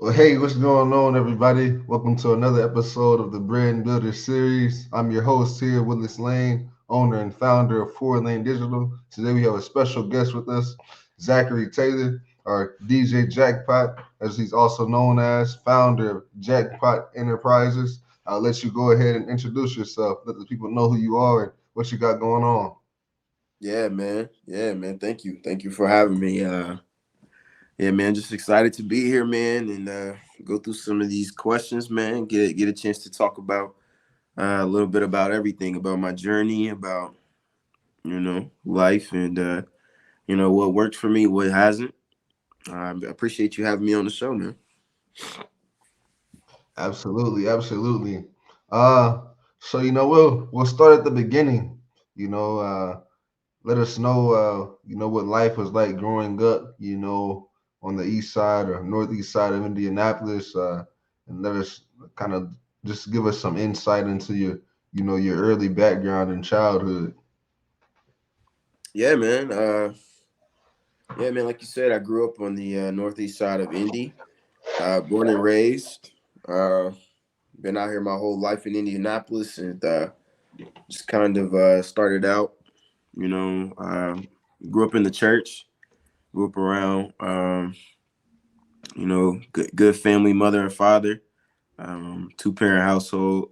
Well, hey, what's going on, everybody? Welcome to another episode of the Brand Builder series. I'm your host here, Willis Lane, owner and founder of Four Lane Digital. Today we have a special guest with us, Zachary Taylor, our DJ Jackpot, as he's also known as, founder of Jackpot Enterprises. I'll let you go ahead and introduce yourself. Let the people know who you are and what you got going on. Yeah, man. Yeah, man. Thank you. Thank you for having me. Yeah, man. Just excited to be here, man, and go through some of these questions, man. Get a chance to talk about a little bit about everything, about my journey, about life, and what worked for me, what hasn't. I appreciate you having me on the show, man. Absolutely, absolutely. Uh, so we'll start at the beginning. You know, let us know, what life was like growing up, on the east side or northeast side of Indianapolis, and let us kind of just give us some insight into your early background and childhood. Yeah, man. Yeah, man. Like you said, I grew up on the northeast side of Indy. Born and raised. Uh, been out here my whole life in Indianapolis, and just kind of started out. You know, grew up in the church. Grew up around, good family, mother and father, 2 parent household.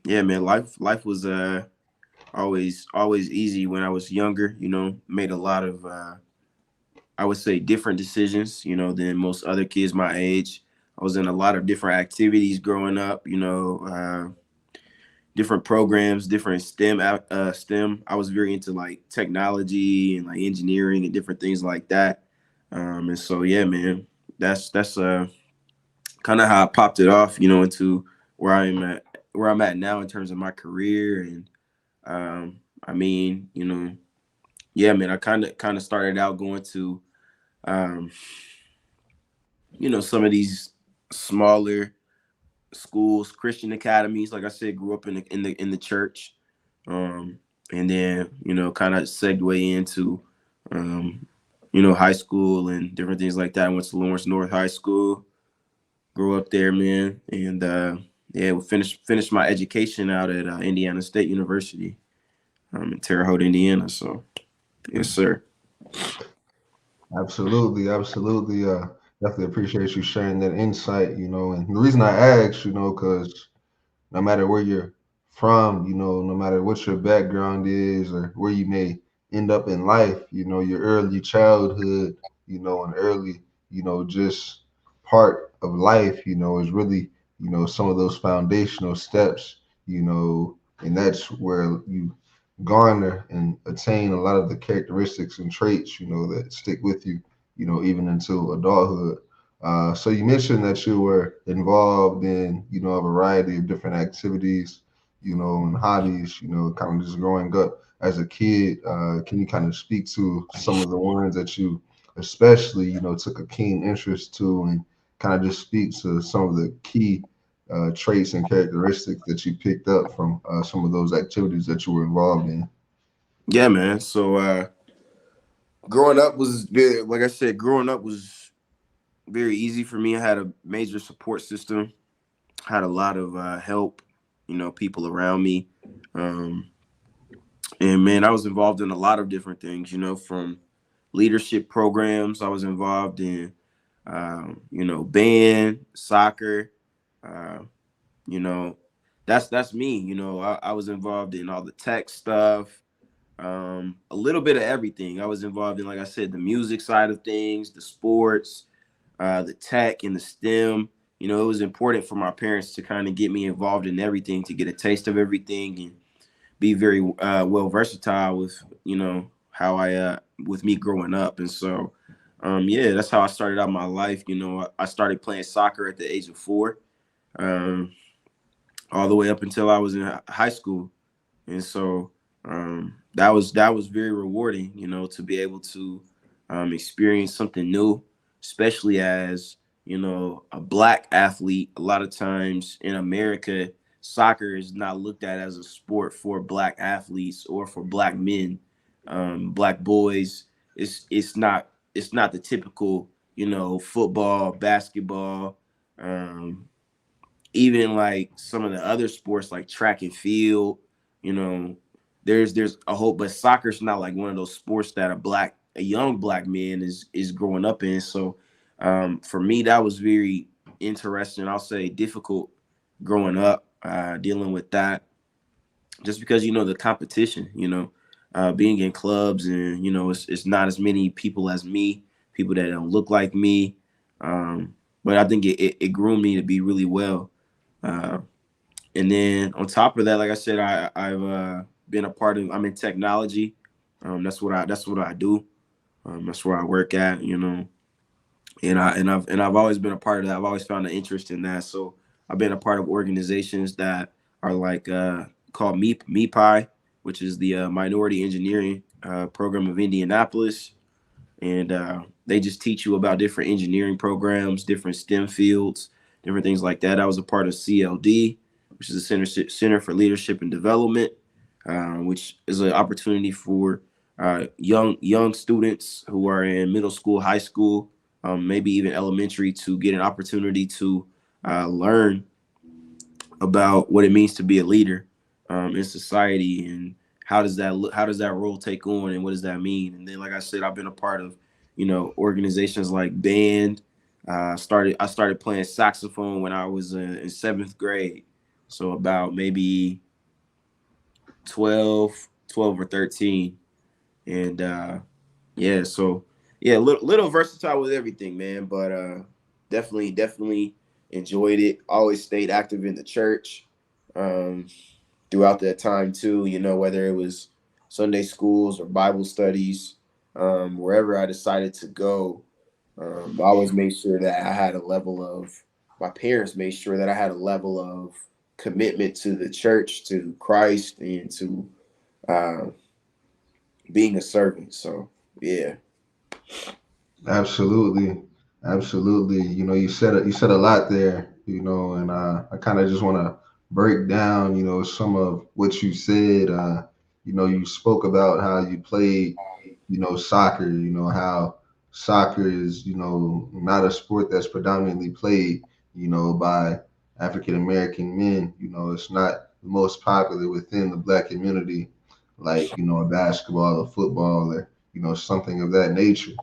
Yeah, man, life was always easy when I was younger. Made a lot of I would say different decisions. Than most other kids my age. I was in a lot of different activities growing up. Different programs, different STEM. I was very into like technology and like engineering and different things like that. And so yeah, man, that's kind of how I popped it off, into where I'm at now in terms of my career. And I mean, yeah, man, I kind of started out going to um, some of these smaller schools, Christian academies. Like I said, grew up in the church, um, and then kind of segue into high school and different things like that. I went to Lawrence North High School, grew up there, man, and yeah, we finished my education out at Indiana State University, in Terre Haute, Indiana. So yes, sir. Absolutely, absolutely. Definitely appreciate you sharing that insight. And the reason I asked, because no matter where you're from, no matter what your background is or where you may end up in life, your early childhood, and early, just part of life, is really, some of those foundational steps, and that's where you garner and attain a lot of the characteristics and traits, that stick with you, even into adulthood. So you mentioned that you were involved in, a variety of different activities, and hobbies, kind of just growing up as a kid. Can you kind of speak to some of the ones that you especially, took a keen interest to and kind of just speak to some of the key traits and characteristics that you picked up from some of those activities that you were involved in? Yeah, man. So growing up was like I said, growing up was very easy for me. I had a major support system, had a lot of help, people around me. Um, and man, I was involved in a lot of different things, from leadership programs. I was involved in, band, soccer. Uh, you know, that's me. I was involved in all the tech stuff, a little bit of everything. I was involved in, like I said, the music side of things, the sports, the tech and the STEM. It was important for my parents to kind of get me involved in everything, to get a taste of everything, and be very well versatile with how I with me growing up. And so yeah, that's how I started out my life. I started playing soccer at the age of 4, um, all the way up until I was in high school. And so that was very rewarding, to be able to experience something new, especially as a black athlete. A lot of times in America, soccer is not looked at as a sport for black athletes or for black men, black boys. It's not the typical football, basketball, um, even like some of the other sports like track and field, you know, there's a whole, but soccer's not like one of those sports that a young black man is growing up in. So for me, that was very interesting. I'll say difficult growing up, dealing with that, just because the competition, being in clubs, and it's not as many people as me, people that don't look like me. But I think it groomed me to be really well. Uh, and then on top of that, like I said, I've been a part of. I'm in technology. That's what I do. That's where I work at. And I've always been a part of that. I've always found an interest in that. So I've been a part of organizations that are like called MEPI, which is the Minority Engineering Program of Indianapolis, and they just teach you about different engineering programs, different STEM fields, different things like that. I was a part of CLD, which is the Center for Leadership and Development, which is an opportunity for young students who are in middle school, high school, maybe even elementary, to get an opportunity to learn about what it means to be a leader in society, and how does that role take on, and what does that mean. And then, like I said, I've been a part of organizations like band. I started playing saxophone when I was in seventh grade, so about maybe 12 or 13. And yeah, so yeah, little versatile with everything, man. But definitely enjoyed it. Always stayed active in the church um, throughout that time too. Whether it was Sunday schools or Bible studies, wherever I decided to go, I always made sure that I had a level of. My parents made sure that I had a level of commitment to the church, to Christ, and to uh, being a servant. So yeah. Absolutely, absolutely. You said a lot there. And I kind of just want to break down, some of what you said. You spoke about how you played, soccer. How soccer is, not a sport that's predominantly played, by African American men. It's not the most popular within the black community, like a basketball or football or something of that nature.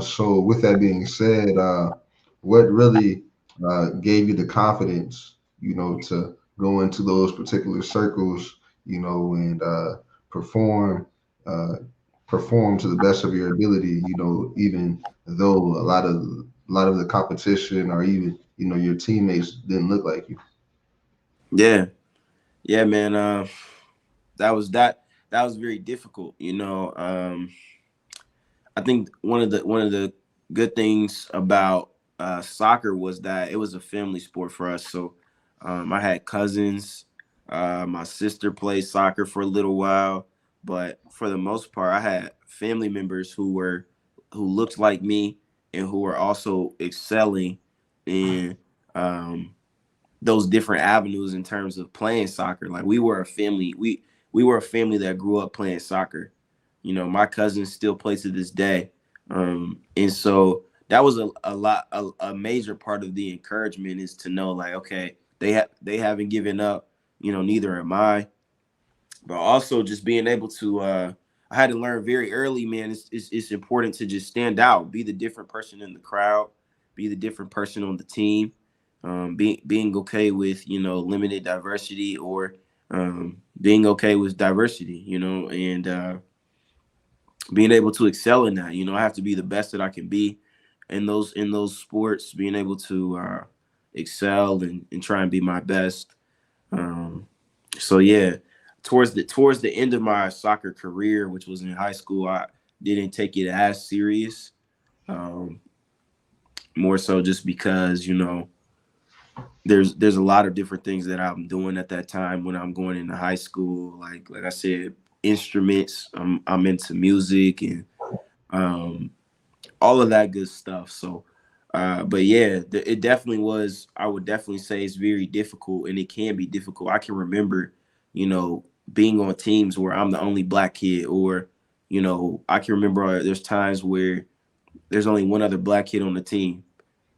So, with that being said, what really gave you the confidence, to go into those particular circles, and perform, uh, perform to the best of your ability, even though a lot of the competition or even your teammates didn't look like you. Yeah, yeah, man. That was very difficult. I think one of the good things about soccer was that it was a family sport for us. So I had cousins. My sister played soccer for a little while, but for the most part, I had family members who looked like me and who were also excelling in um, those different avenues in terms of playing soccer. Like we were a family. We were a family that grew up playing soccer. My cousins still play to this day, and so that was a major part of the encouragement, is to know like, okay, they haven't given up. Neither am I. But also just being able to, I had to learn very early, man. It's important to just stand out, be the different person in the crowd, be the different person on the team, being okay with limited diversity, or being okay with diversity, and being able to excel in that. I have to be the best that I can be in those sports, being able to excel and try and be my best. Um, so yeah, towards the end of my soccer career, which was in high school, I didn't take it as serious. Um, More so just because there's a lot of different things that I'm doing at that time when I'm going into high school. Like I said, instruments. I'm into music and um, all of that good stuff. So, but yeah, it definitely was. I would definitely say it's very difficult, and it can be difficult. I can remember, being on teams where I'm the only black kid, or I can remember there's times where there's only one other black kid on the team,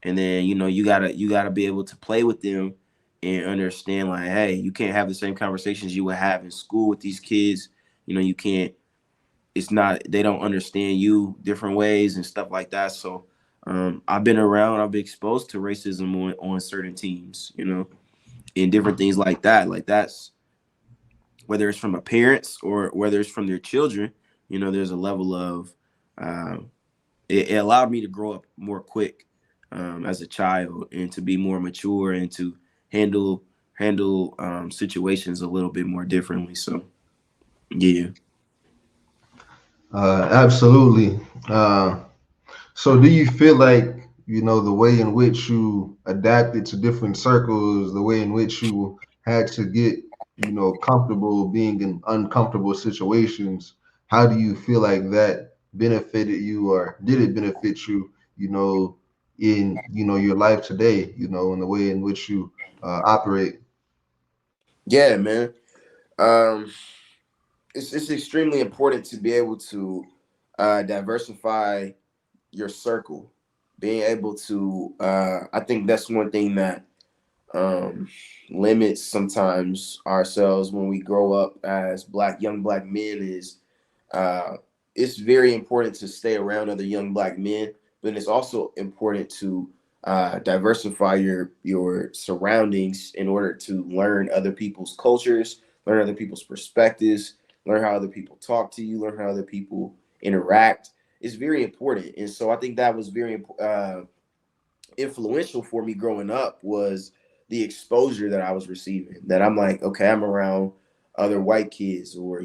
and then you gotta be able to play with them and understand like, hey, you can't have the same conversations you would have in school with these kids. You can't. It's not, they don't understand you different ways and stuff like that. So I've been around, I've been exposed to racism on certain teams, and different things like that. Like that's whether it's from a parents or whether it's from their children. There's a level of um, it allowed me to grow up more quick as a child and to be more mature and to handle situations a little bit more differently. So yeah. Absolutely. So do you feel like, the way in which you adapted to different circles, the way in which you had to get, comfortable being in uncomfortable situations, how do you feel like that benefited you, or did it benefit you, in, your life today, in the way in which you operate? Yeah, man. Um, it's extremely important to be able to diversify your circle. Being able to, I think that's one thing that um, limits sometimes ourselves when we grow up as young black men is uh, it's very important to stay around other young black men, but it's also important to diversify your surroundings in order to learn other people's cultures, learn other people's perspectives, learn how other people talk to you, learn how other people interact. It's very important, and so I think that was very influential for me growing up was the exposure that I was receiving. That I'm like, okay, I'm around other white kids or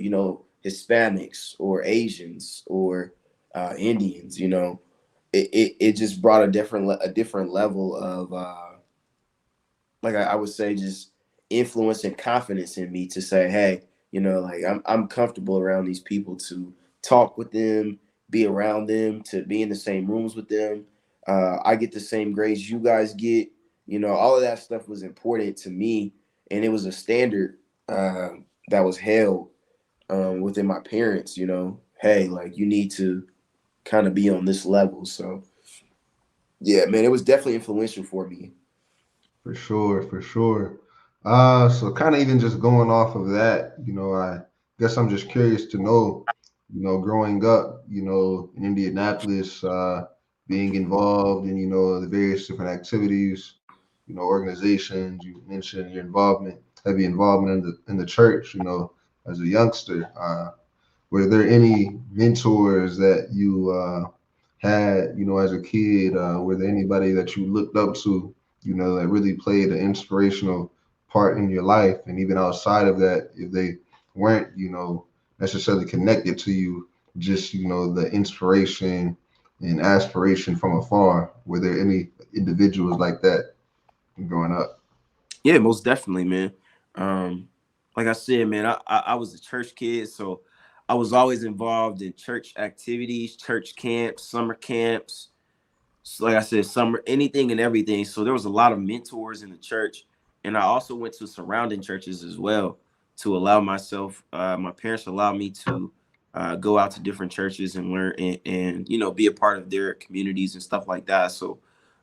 Hispanics or Asians or Indians. It just brought a different level of like I would say just influence and confidence in me to say, hey, like I'm comfortable around these people to talk with them, be around them, to be in the same rooms with them. I get the same grades you guys get. All of that stuff was important to me, and it was a standard uh, that was held within my parents. Hey, like you need to kind of be on this level. So yeah, man, it was definitely influential for me. For sure, for sure. So kind of even just going off of that, I guess I'm just curious to know, growing up, in Indianapolis, being involved in, the various different activities, organizations. You mentioned your involvement, heavy involvement in the church, as a youngster. Were there any mentors that you had, as a kid? Were there anybody that you looked up to, that really played an inspirational part in your life? And even outside of that, if they weren't, necessarily connected to you, just, the inspiration and aspiration from afar, were there any individuals like that growing up? Yeah, most definitely, man. Um, like I said, man, I was a church kid, so I was always involved in church activities, church camps, summer camps. So like I said, summer, anything and everything. So there was a lot of mentors in the church, and I also went to surrounding churches as well to allow myself. My parents allowed me to go out to different churches and learn and be a part of their communities and stuff like that. So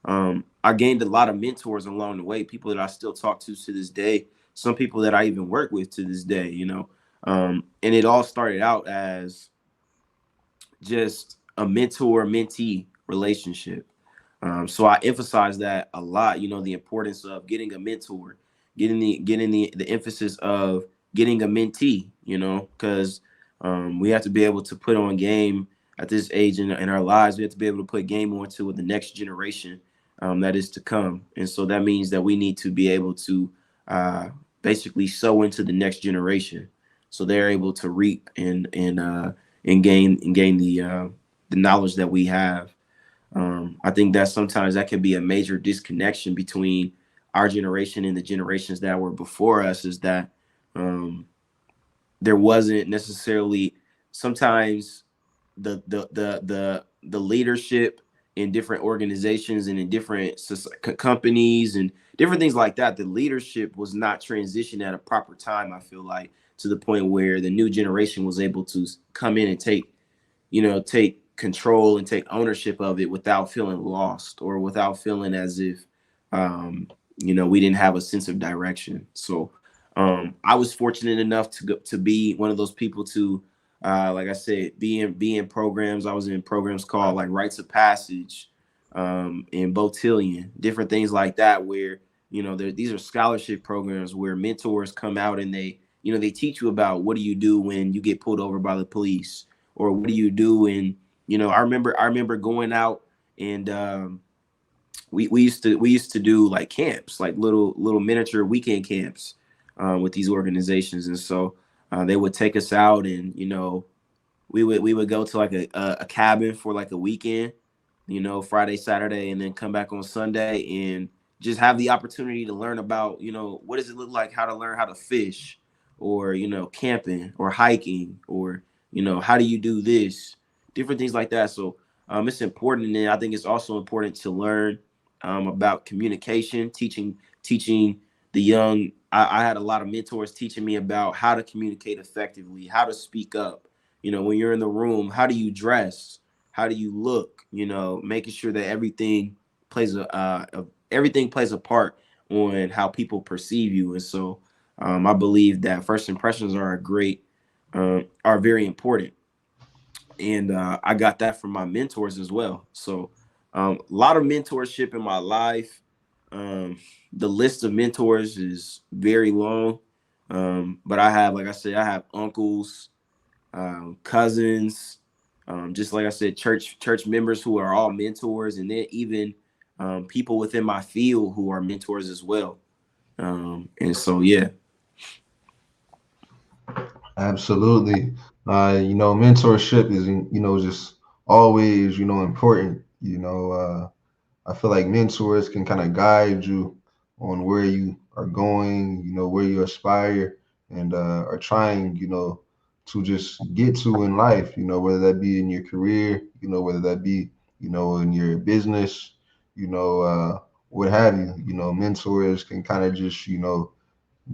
I gained a lot of mentors along the way, people that I still talk to this day. Some people that I even work with to this day. And it all started out as just a mentor mentee relationship. So I emphasize that a lot. The importance of getting a mentor, getting the emphasis of getting a mentee. Because we have to be able to put on game at this age in our lives. We have to be able to put game onto the next generation that is to come, and so that means that we need to be able to uh, basically sow into the next generation, so they're able to reap and gain the knowledge that we have. I think that sometimes that can be a major disconnection between our generation and the generations that were before us. Is that um, there wasn't necessarily sometimes the leadership in different organizations and in different companies and different things like that. The leadership was not transitioned at a proper time. I feel like to the point where the new generation was able to come in and take control and take ownership of it without feeling lost or without feeling as if um, we didn't have a sense of direction. So I was fortunate enough to be one of those people to like I said, be in programs. I was in programs called like Rites of Passage, and Botillion, different things like that, where these are scholarship programs where mentors come out and they teach you about what do you do when you get pulled over by the police, or what do you do when I remember going out and we used to do like camps, like little miniature weekend camps with these organizations, and so they would take us out, and we would go to like a cabin for like a weekend, Friday, Saturday, and then come back on Sunday and just have the opportunity to learn about, what does it look like, how to learn how to fish, or, camping or hiking, or, how do you do this, different things like that. So it's important. And I think it's also important to learn about communication, teaching the young. I had a lot of mentors teaching me about how to communicate effectively, how to speak up. When you're in the room, how do you dress? How do you look? Making sure that everything plays a part on how people perceive you. And so I believe that first impressions are very important, and I got that from my mentors as well. So a lot of mentorship in my life. Um, the list of mentors is very long, but I have, like I said, I have uncles, cousins, just like I said, church members who are all mentors, and then even people within my field who are mentors as well. And so, yeah, Absolutely. Mentorship is, just always, important. I feel like mentors can kind of guide you on where you are going, where you aspire and are trying, to just get to in life, whether that be in your career, whether that be, in your business, what have you. Mentors can kind of just,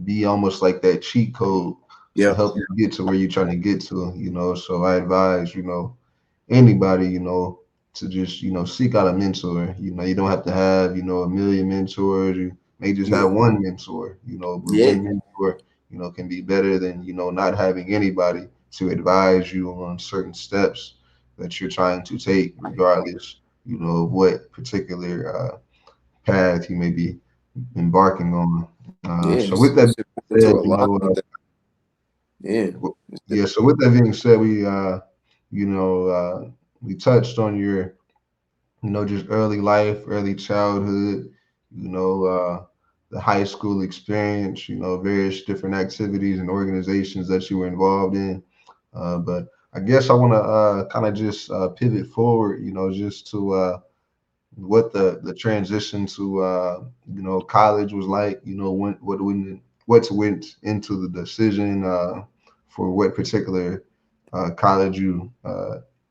be almost like that cheat code to yep, help you get to where you're trying to get to, So I advise, anybody, to just, seek out a mentor. You don't have to have, a million mentors. You may just yeah, have one mentor, but yeah, one mentor, can be better than, not having anybody to advise you on certain steps that you're trying to take, regardless, of what particular path you may be embarking on. yeah. So with that It's important to being said, align with that. Yeah, yeah. So with that being said, you know, we touched on your, just early life, early childhood, the high school experience, various different activities and organizations that you were involved in. But I guess I want to kind of just pivot forward, just to what the transition to college was like. What's went into the decision for what particular college you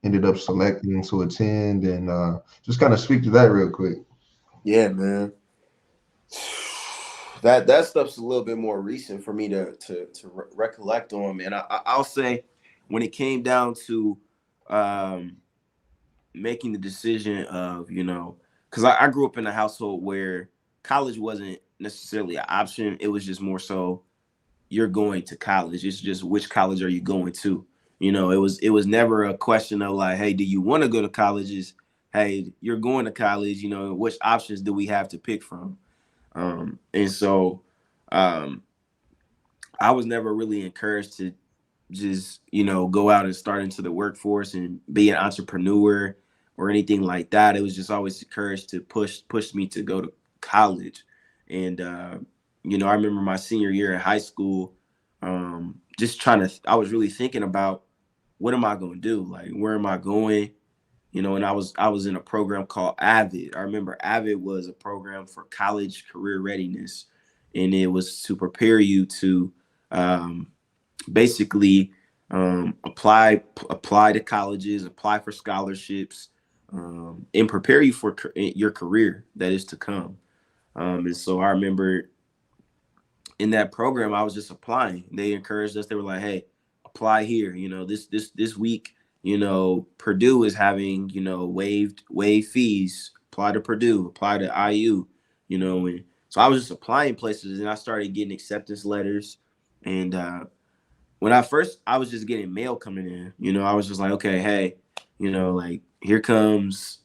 ended up selecting to attend, and just kind of speak to that real quick. yeah, man. That stuff's a little bit more recent for me to recollect on, man. I'll say when it came down to um, making the decision of, because I grew up in a household where college wasn't necessarily an option. It was just more so you're going to college. It's just which college are you going to? It was never a question of like, hey, do you want to go to colleges? Hey, you're going to college. Which options do we have to pick from? And so um, I was never really encouraged to just go out and start into the workforce and be an entrepreneur or anything like that. It was just always encouraged to push me to go to college. And I remember my senior year in high school, just I was really thinking about what am I going to do, like where am I going, and I was in a program called Avid. I remember Avid was a program for college career readiness, and it was to prepare you to um, basically apply to colleges, apply for scholarships, and prepare you for your career that is to come. And so I remember in that program, I was just applying. They encouraged us. They were like, "Hey, apply here. This week Purdue is having, wave fees, apply to Purdue, apply to IU, and so I was just applying places and I started getting acceptance letters. And when I was just getting mail coming in, I was just like, okay, hey, like here comes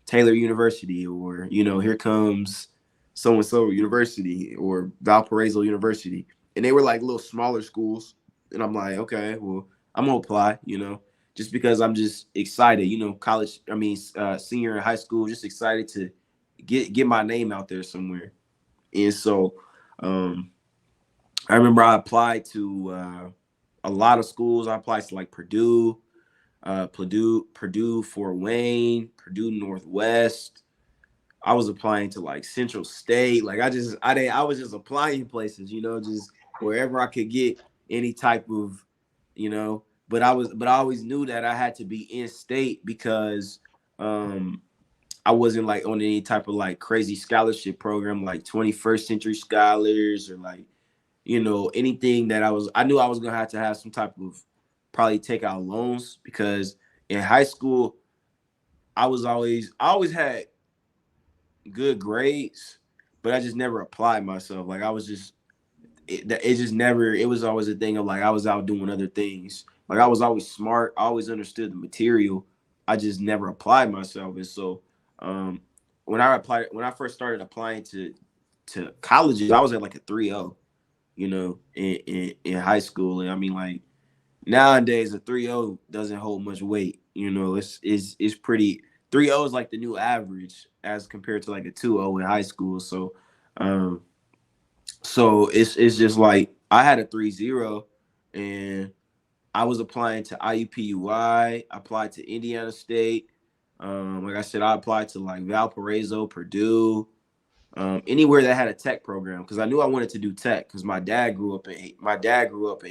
Taylor University, or here comes so and so University, or Valparaiso University, and they were like little smaller schools, and I'm like, okay, well, I'm gonna apply, just because I'm just excited, college. I mean, senior in high school, just excited to get my name out there somewhere, and so um, I remember I applied to a lot of schools. I applied to like Purdue, Fort Wayne, Purdue Northwest. I was applying to like Central State. Like I was just applying places, just wherever I could get any type of, you know. But I always knew that I had to be in state because I wasn't like on any type of like crazy scholarship program like 21st Century Scholars, or like, anything that I knew I was gonna have to have some type of probably take out loans, because in high school I always had good grades, but I just never applied myself. Like I was just it just never, it was always a thing of like I was out doing other things. Like I was always smart, I always understood the material. I just never applied myself. And so um when I first started applying to colleges, I was at like a 3.0, in high school. And I mean, like, nowadays a 3.0 doesn't hold much weight. It's pretty. 3.0 is like the new average as compared to like a 2.0 in high school. Um, so it's just like I had a 3.0, and I was applying to IUPUI, applied to Indiana State. Like I said, I applied to like Valparaiso, Purdue, anywhere that had a tech program, because I knew I wanted to do tech, because my dad grew up and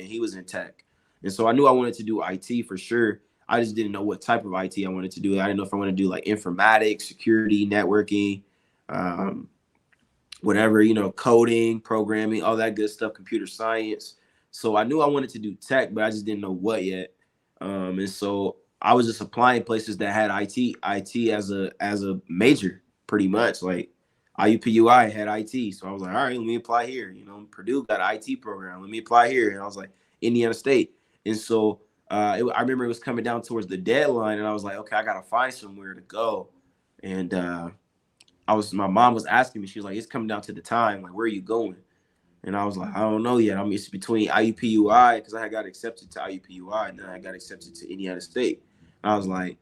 he was in tech, and so I knew I wanted to do IT for sure. I just didn't know what type of IT I wanted to do. I didn't know if I wanted to do like informatics, security, networking, um, whatever, coding, programming, all that good stuff, computer science. So I knew I wanted to do tech, but I just didn't know what yet. And so I was just applying places that had IT as a major, pretty much. Like IUPUI had IT, so I was like, all right, let me apply here. Purdue got an IT program, let me apply here. And I was like, Indiana State. And so I remember it was coming down towards the deadline, and I was like, okay, I gotta find somewhere to go. And my mom was asking me, she was like, it's coming down to the time, like, where are you going? And I was like, I don't know yet. I mean, it's between IUPUI, because I had got accepted to IUPUI, and then I got accepted to Indiana State. And I was like,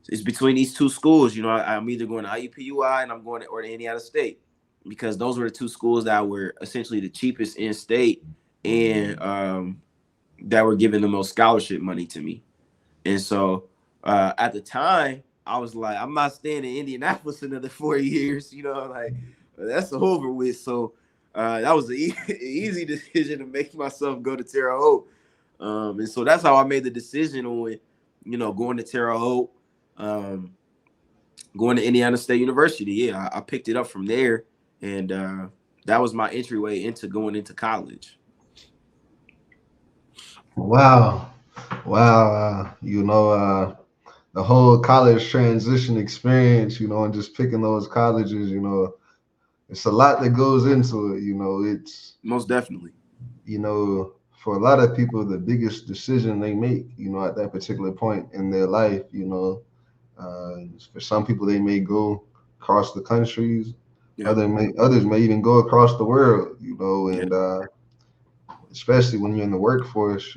it's between these two schools. I'm either going to IUPUI and I'm going to, or to Indiana State, because those were the two schools that were essentially the cheapest in state, and that were giving the most scholarship money to me. And so at the time, I was like, I'm not staying in Indianapolis another 4 years. Like, that's over with. So that was an easy decision to make myself go to Terre Haute. And so that's how I made the decision on, going to Terre Haute, um, going to Indiana State University. Yeah, I picked it up from there, and that was my entryway into going into college. Wow, wow. The whole college transition experience, and just picking those colleges, it's a lot that goes into it. It's Most definitely. for a lot of people, the biggest decision they make, at that particular point in their life, for some people, they may go across the countries. Yeah. Others may even go across the world, Yeah. and especially when you're in the workforce,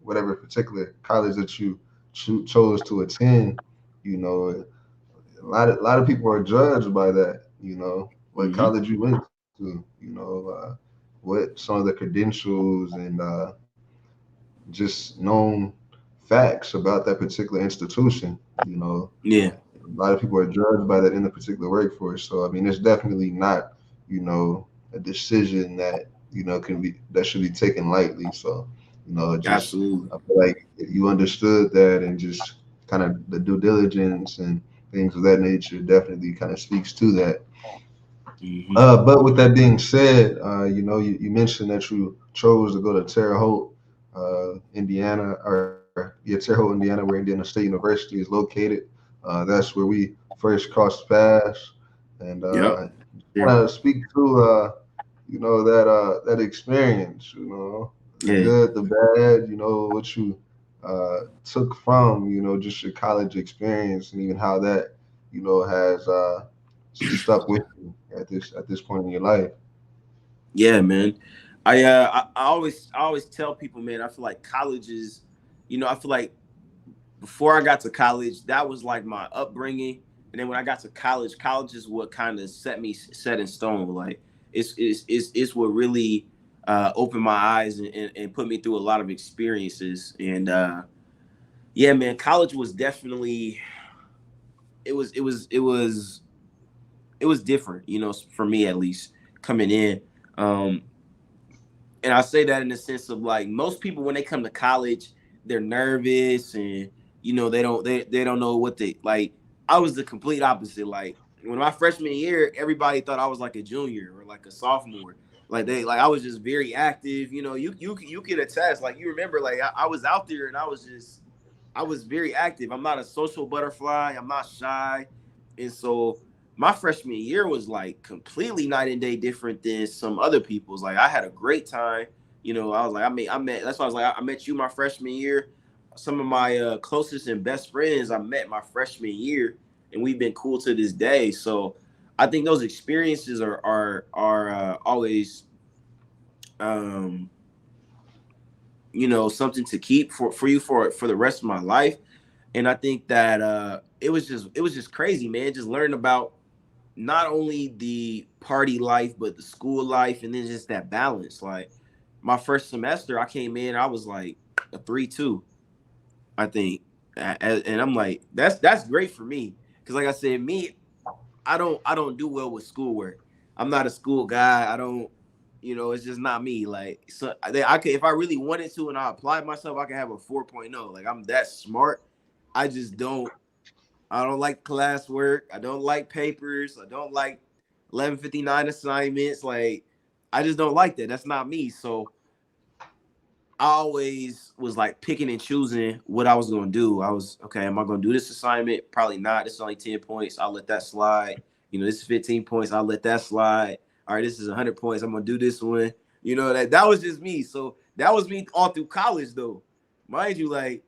whatever particular college that you chose to attend, a lot of people are judged by that, what Mm-hmm. college you went to, what some of the credentials and just known facts about that particular institution, you know. Yeah. A lot of people are judged by that in the particular workforce. So I mean, it's definitely not, a decision that that should be taken lightly. So, just Absolutely. I feel like you understood that, and just kind of the due diligence and things of that nature definitely kind of speaks to that. Mm-hmm. But with that being said, you mentioned that you chose to go to Terre Haute, Indiana, or Yatero, Indiana, where Indiana State University is located. That's where we first crossed paths, and Yep. kind Sure. of speak to that experience. The Yeah. good, the bad. What you took from just your college experience, and even how that has stuck with you at this point in your life. Yeah, man. I always tell people, man, I feel like college is, I feel like before I got to college, that was like my upbringing. And then when I got to college, college is what kind of set in stone. Like it's what really opened my eyes and put me through a lot of experiences. And yeah, man, college was definitely it was it was different, for me at least coming in. Um, and I say that in the sense of like most people when they come to college, they're nervous and they don't know what they like. I was the complete opposite. Like when my freshman year, everybody thought I was like a junior or like a sophomore. Like I was just very active. You can attest. Like you remember, like I was out there and I was very active. I'm not a social butterfly. I'm not shy, and so my freshman year was like completely night and day different than some other people's. Like I had a great time. I was like, I met. That's why I was like, I met you my freshman year. Some of my closest and best friends I met my freshman year, and we've been cool to this day. So I think those experiences are always um, something to keep for you for the rest of my life. And I think that it was just crazy, man. Just learning about not only the party life but the school life, and then just that balance. Like my first semester, I came in, I was like a 3.2, I think, and I'm like, that's great for me because, like I said, me, I don't do well with schoolwork. I'm not a school guy. I don't. It's just not me. Like, so I could, if I really wanted to, and I applied myself, I could have a 4.0. Like, I'm that smart. I just don't. I don't like classwork. I don't like papers. I don't like 1159 assignments. Like, I just don't like that. That's not me. So I always was like picking and choosing what I was going to do. I was, okay, am I going to do this assignment? Probably not. This is only 10 points. I'll let that slide. This is 15 points. I'll let that slide. All right, this is 100 points. I'm going to do this one. That was just me. So that was me all through college, though. Mind you, like,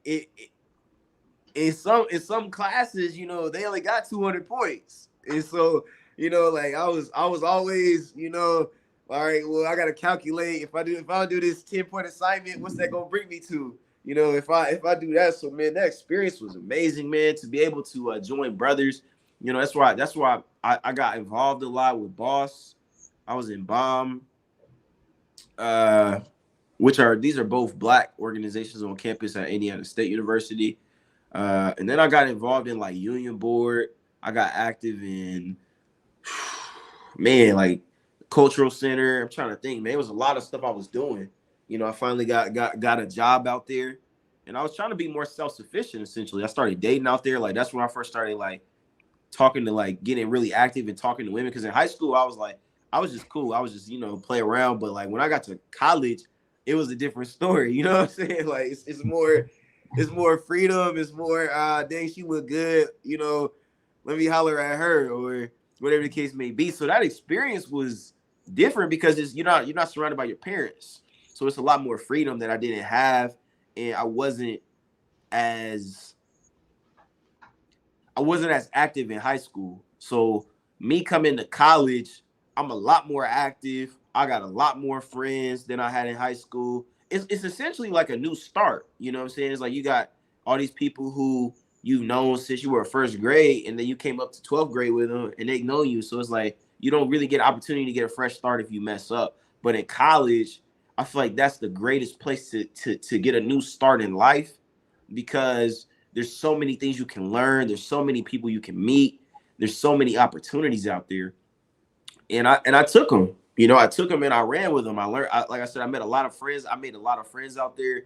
in some classes, they only got 200 points, and so like I was always, all right, well, I gotta calculate if I do this 10-point assignment, what's that gonna bring me to? If I do that. So man, that experience was amazing, man. To be able to join brothers, that's why I got involved a lot with Boss. I was in Bomb, uh, which are these are both black organizations on campus at Indiana State University. And then I got involved in like union board. I got active in man, like cultural center. I'm trying to think, man. It was a lot of stuff I was doing. I finally got a job out there, and I was trying to be more self sufficient. Essentially, I started dating out there. Like that's when I first started like talking to like getting really active and talking to women. Because in high school, I was like, I was just cool. I was just play around. But like when I got to college, it was a different story. You know what I'm saying? Like it's more freedom. It's more dang, she look good. Let me holler at her or whatever the case may be. So that experience was different because you're not surrounded by your parents. So it's a lot more freedom that I didn't have, and as I wasn't as active in high school. So me coming to college, I'm a lot more active. I got a lot more friends than I had in high school. It's essentially like a new start. You know what I'm saying? It's like you got all these people who you've known since you were first grade, and then you came up to 12th grade with them, and they know you. So it's like you don't really get an opportunity to get a fresh start if you mess up. But in college, I feel like that's the greatest place to get a new start in life because there's so many things you can learn. There's so many people you can meet. There's so many opportunities out there, and I took them. I took them and I ran with them. I learned, like I said, I met a lot of friends. I made a lot of friends out there,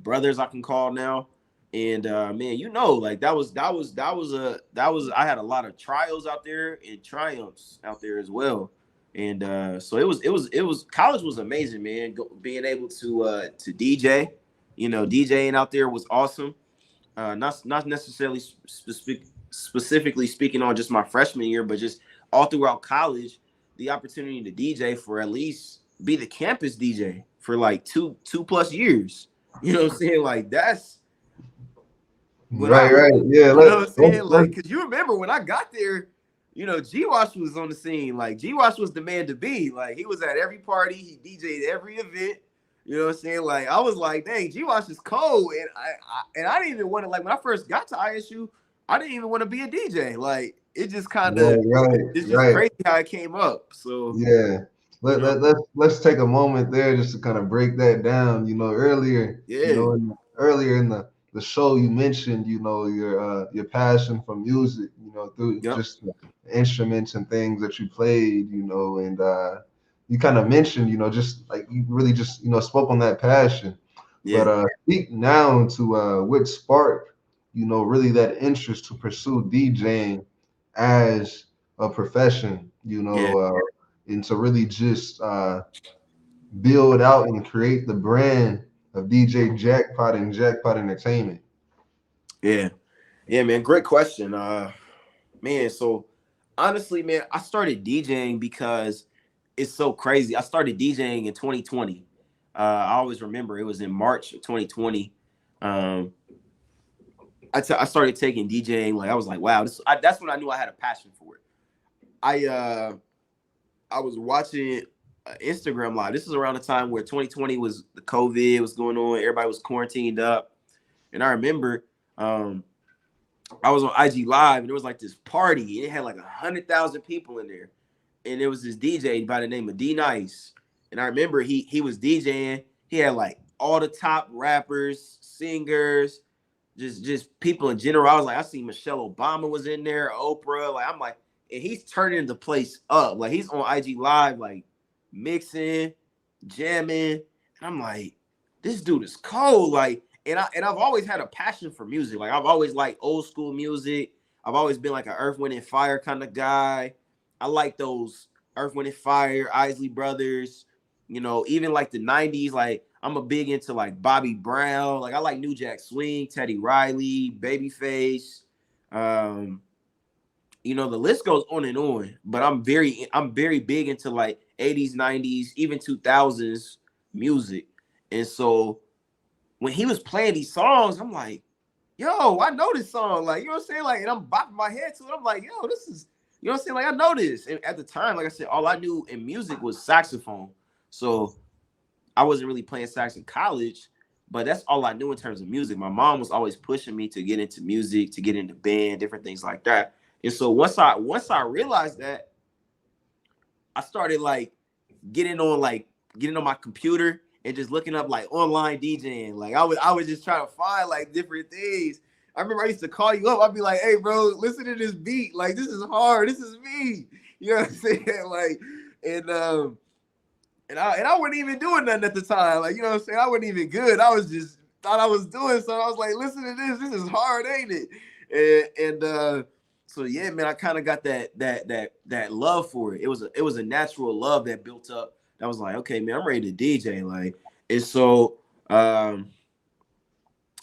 brothers I can call now. And man, like that was I had a lot of trials out there and triumphs out there as well. And so it was college was amazing, man. Being able to DJ, DJing out there was awesome. Not necessarily specifically speaking on just my freshman year, but just all throughout college, the opportunity to DJ for at least be the campus DJ for like two plus years. You know what I'm saying? Like that's what I Right, right. really, Yeah, you know what I'm saying? let's Like, cause you remember when I got there, G Wash was on the scene. Like G Wash was the man to be. Like he was at every party, he DJ'd every event. You know what I'm saying? Like I was like, dang, G Wash is cold. And I didn't even want to, like when I first got to ISU, I didn't even want to be a DJ. Like it just kind of right, right, it's just right. crazy how it came up. So, Yeah. you know, Let's take a moment there just to kind of break that down. Earlier, yeah. earlier in the show you mentioned, your passion for music, through Yep. just the instruments and things that you played, and you kind of mentioned, just like you really just, spoke on that passion. But Yeah. speak now to what sparked, really that interest to pursue DJing as a profession, Yeah. and to really just build out and create the brand of DJ Jackpot and Jackpot Entertainment. Yeah. Yeah, man. Great question. Man, so honestly, man, I started DJing because it's so crazy. I started DJing in 2020. I always remember it was in March of 2020. Um, I started taking DJing. Like I was like, wow, that's when I knew I had a passion for it. I uh, I was watching Instagram live. This is around the time where 2020 was the COVID was going on. Everybody was quarantined up, and I remember I was on IG Live, and there was like this party. And it had like 100,000 people in there, and there was this DJ by the name of D Nice. And I remember he was DJing. He had like all the top rappers, singers, just people in general. I was like, I see Michelle Obama was in there, Oprah. Like I'm like, and he's turning the place up. Like he's on IG Live, like mixing, jamming, and I'm like, this dude is cold. Like, and I've always had a passion for music. Like I've always liked old school music. I've always been like an Earth, Wind, and Fire kind of guy. I like those Earth, Wind, and Fire, Isley Brothers. Even like the '90s. Like I'm a big into like Bobby Brown. Like I like New Jack Swing, Teddy Riley, Babyface. Um, the list goes on and on. But I'm very big into like '80s, '90s, even 2000s music. And so when he was playing these songs, I'm like, yo, I know this song. Like, you know what I'm saying? Like, and I'm bopping my head to it. I'm like, yo, this is, you know what I'm saying? Like, I know this. And at the time, like I said, all I knew in music was saxophone. So I wasn't really playing sax in college, but that's all I knew in terms of music. My mom was always pushing me to get into music, to get into band, different things like that. And so once I realized that, I started getting on my computer and just looking up like online DJing. Like I was just trying to find like different things. I remember I used to call you up. I'd be like, hey bro, listen to this beat. Like this is hard. This is me. You know what I'm saying? Like, and I wasn't even doing nothing at the time. Like, you know what I'm saying? I wasn't even good. I was just thought I was doing something. I was like, listen to this. This is hard, ain't it? And so yeah, man, I kind of got that love for it. It was a natural love that built up. I was like, okay, man, I'm ready to DJ. Like, and so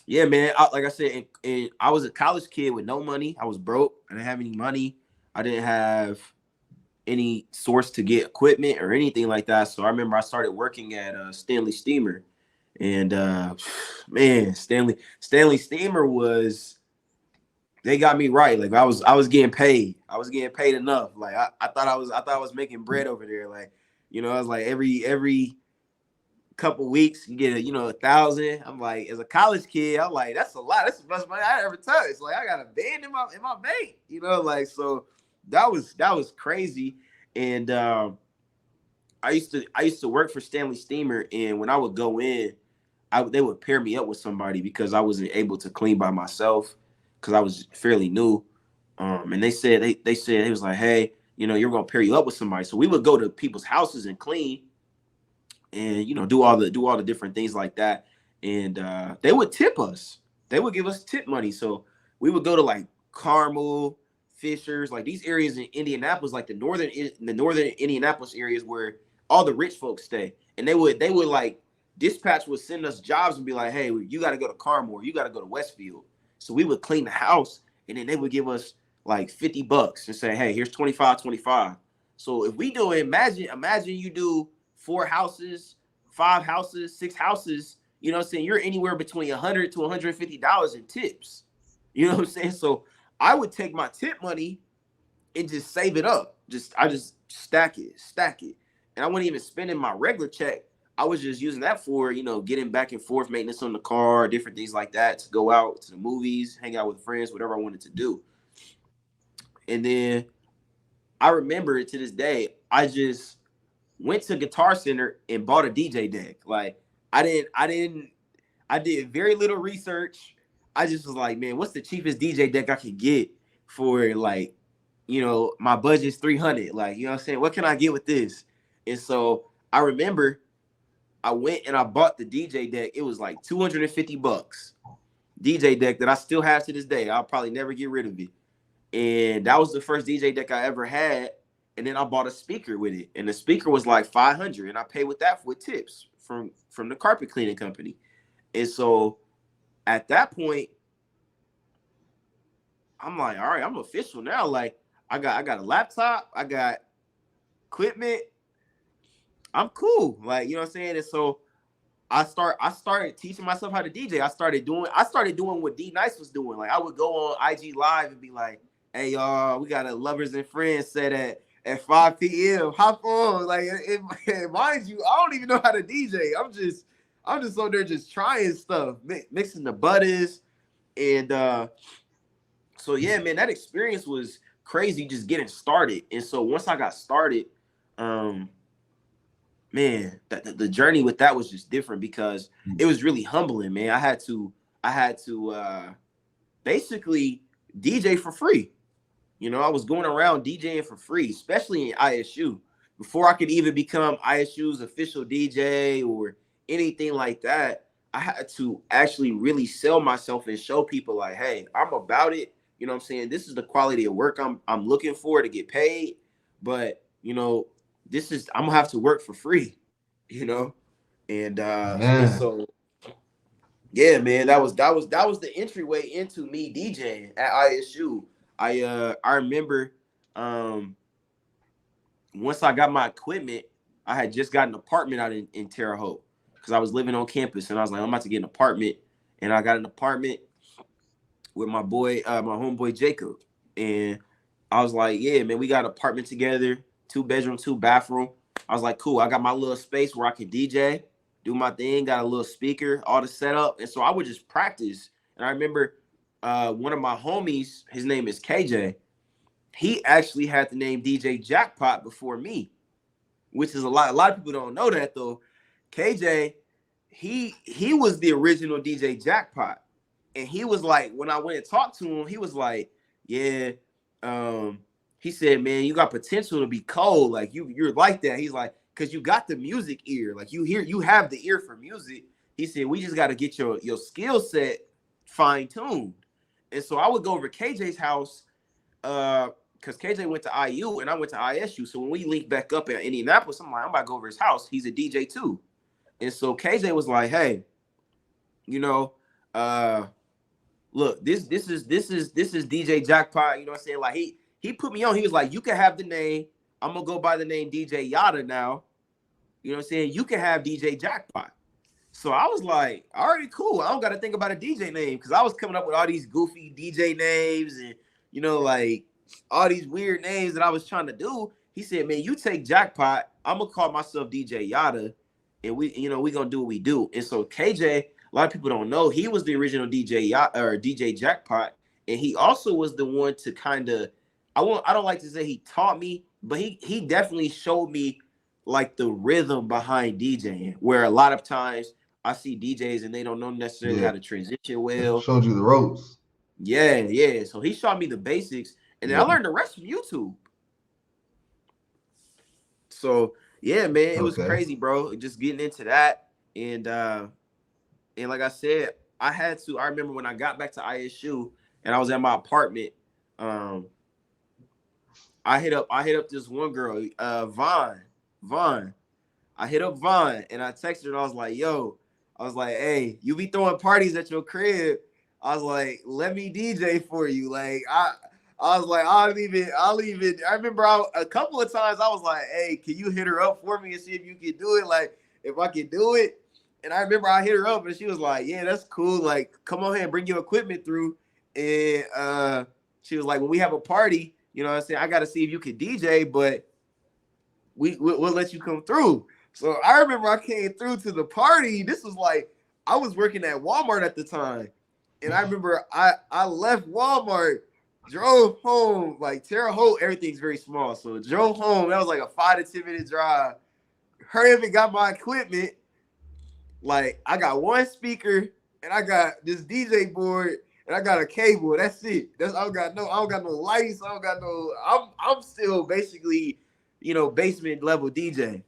yeah, man, like I said, and I was a college kid with no money. I was broke. I didn't have any money. I didn't have any source to get equipment or anything like that. So I remember I started working at Stanley Steamer, and man, Stanley Steamer was, they got me right. Like I was getting paid. I was getting paid enough. Like I thought I was making bread over there. Like, I was like every couple weeks you get 1,000. I'm like, as a college kid, I'm like, that's a lot. That's the best money I ever touched. Like I got a band in my bank, like, so that was crazy. And I used to work for Stanley Steamer, and when I would go in, they would pair me up with somebody because I wasn't able to clean by myself because I was fairly new. And they said it was like, hey, you're gonna pair you up with somebody. So we would go to people's houses and clean, and do all the different things like that. And they would tip us. They would give us tip money. So we would go to like Carmel, Fishers, like these areas in Indianapolis, like the northern Indianapolis areas where all the rich folks stay. And they would like dispatch would send us jobs and be like, hey, you got to go to Carmore, you got to go to Westfield. So we would clean the house, and then they would give us like $50 and say, hey, here's 25, 25. So if we do it, imagine you do 4 houses, 5 houses, 6 houses, you know what I'm saying? You're anywhere between $100 to $150 in tips. You know what I'm saying? So I would take my tip money and just save it up. I just stack it. And I wasn't even spending my regular check. I was just using that for, getting back and forth, maintenance on the car, different things like that, to go out to the movies, hang out with friends, whatever I wanted to do. And then I remember it to this day. I just went to Guitar Center and bought a DJ deck. Like I did very little research. I just was like, man, what's the cheapest DJ deck I could get for, like, my budget's 300. Like, you know what I'm saying? What can I get with this? And so I remember I went and I bought the DJ deck. It was like $250. DJ deck that I still have to this day. I'll probably never get rid of it. And that was the first DJ deck I ever had. And then I bought a speaker with it. And the speaker was like 500. And I paid with that with tips from the carpet cleaning company. And so at that point, I'm like, all right, I'm official now. Like, I got a laptop, I got equipment, I'm cool. Like, you know what I'm saying? And so I started teaching myself how to DJ. I started doing what D Nice was doing. Like, I would go on IG Live and be like, hey y'all, we got a lovers and friends set at 5 p.m. Hop on. Like, mind you, I don't even know how to DJ. I'm just on there just trying stuff, mixing the butters. And so yeah, man, that experience was crazy just getting started. And so once I got started, man, the journey with that was just different because it was really humbling, man. I had to basically DJ for free. I was going around DJing for free, especially in ISU. Before I could even become ISU's official DJ or anything like that, I had to actually really sell myself and show people like, hey, I'm about it. You know what I'm saying? This is the quality of work I'm looking for to get paid. But, I'm gonna have to work for free, you know? And Man, so yeah, man, that was the entryway into me DJing at ISU. I remember once I got my equipment, I had just got an apartment out in Terre Haute because I was living on campus, and I was like, I'm about to get an apartment, and I got an apartment with my boy, my homeboy Jacob, and I was like, yeah, man, we got an apartment together, 2 bedroom, 2 bathroom. I was like, cool, I got my little space where I could DJ, do my thing, got a little speaker, all the setup, and so I would just practice. And I remember one of my homies, his name is KJ. He actually had the name DJ Jackpot before me, which is a lot. A lot of people don't know that though. KJ, he was the original DJ Jackpot, and he was like, when I went and talked to him, he was like, yeah, he said, man, you got potential to be cold, like you're like that. He's like, because you got the music ear, like you have the ear for music. He said, we just got to get your skill set fine tuned. And so I would go over to KJ's house, because KJ went to IU and I went to ISU. So when we linked back up in Indianapolis, I'm like, I'm about to go over his house. He's a DJ too. And so KJ was like, hey, you know, look, this is DJ Jackpot. You know what I'm saying? Like he put me on. He was like, you can have the name. I'm gonna go by the name DJ Yada now. You know what I'm saying? You can have DJ Jackpot. So I was like, all right, cool. I don't got to think about a DJ name because I was coming up with all these goofy DJ names and, like all these weird names that I was trying to do. He said, man, you take Jackpot. I'm going to call myself DJ Yada, and we going to do what we do. And so KJ, a lot of people don't know, he was the original DJ Yada, or DJ Jackpot. And he also was the one to kind of, I don't like to say he taught me, but he definitely showed me like the rhythm behind DJing, where a lot of times I see DJs and they don't know necessarily yeah, how to transition well. showed you the ropes. Yeah. So he showed me the basics, and then I Yeah. learned the rest from YouTube. So yeah, man, it was Okay. crazy, bro. Just getting into that, and like I said, I remember when I got back to ISU and I was at my apartment. Um, I hit up this one girl, Vaughn. I hit up Vaughn and I texted her and I was like, yo, I was like, hey, you be throwing parties at your crib. I was like, let me DJ for you. Like I was like, I'll even. I remember a couple of times I was like, hey, can you hit her up for me and see if you can do it? Like if I can do it. And I remember I hit her up and she was like, yeah, that's cool. Like come on here and bring your equipment through. And she was like, when we have a party, you know what I'm saying? I got to see if you can DJ, but we'll let you come through. So I remember I came through to the party. This was like I was working at Walmart at the time, and I remember I left Walmart, drove home like Terre Haute. Everything's very small, so drove home. That was like a 5 to 10 minute drive. Hurry up and got my equipment. Like I got one speaker and I got this DJ board and I got a cable. That's it. I don't got no lights. I don't got no. I'm still basically, basement level DJ.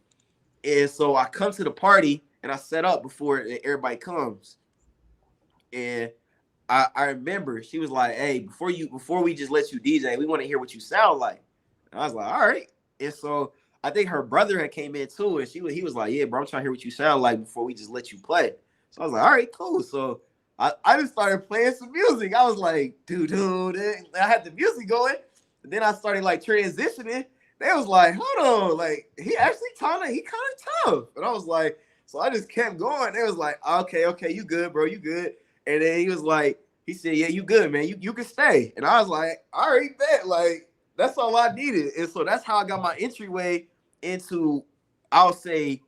And so I come to the party and I set up before everybody comes. And I remember she was like, "Hey, before we just let you DJ, we want to hear what you sound like." And I was like, "All right." And so I think her brother had came in too, and he was like, "Yeah, bro, I'm trying to hear what you sound like before we just let you play." So I was like, "All right, cool." So I just started playing some music. I was like, dude, I had the music going. And then I started like transitioning. They was like, hold on, like he actually kind of tough. And I was like, so I just kept going. They was like, okay, you good, bro, you good. And then he was like, he said, yeah, you good, man. You can stay. And I was like, all right, bet. Like, that's all I needed. And so that's how I got my entryway into, I'll say,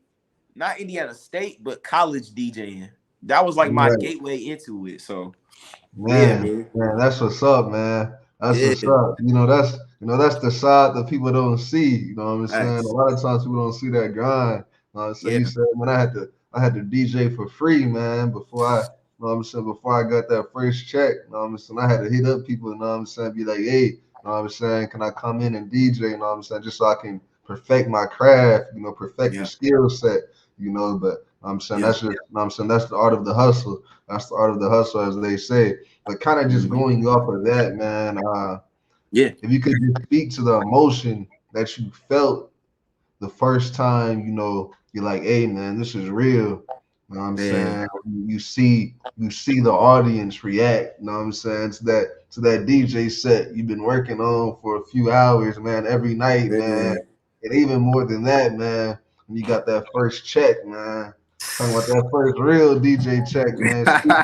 not Indiana State, but college DJing. That was like my Right. gateway into it. So yeah, Man, man. man, that's what's up, man. That's Yeah. what's up. That's the side that people don't see. You know what I'm saying? A Nice. lot of times people don't see that grind. So Yeah. you said, man, I had to DJ for free, man, before I got that first check. You know what I'm saying? I had to hit up people, you know what I'm saying, be like, hey, you know what I'm saying, can I come in and DJ, you know what I'm saying, just so I can perfect my craft, perfect the Yeah. skill set, but I'm saying Yeah. that's just, you know what I'm saying, that's the art of the hustle. That's the art of the hustle, as they say. But kind of just Mhm. going off of that, man, Yeah. if you could just speak to the emotion that you felt the first time, you're like, hey, man, this is real. You know what I'm Man. saying? You see the audience react, you know what I'm saying, to that DJ set you've been working on for a few hours, man, every night, man. Man. And even more than that, man, when you got that first check, man. Talking about that first real DJ check, man. Speak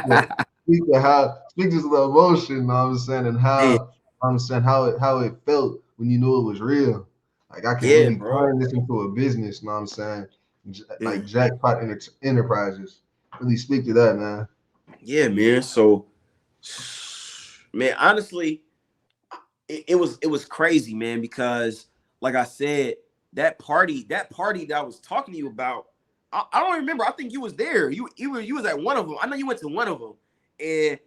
to the emotion, you know what I'm saying, and Man. how it felt when you knew it was real. Like I can Yeah, really bro. turn this into a business, you know what I'm saying? Yeah. Like Jackpot Enterprises. Really speak to that, man. Yeah, man. So, man, honestly, it was crazy, man, because like I said, that party that I was talking to you about, I don't remember. I think you was there. You was at one of them. I know you went to one of them, and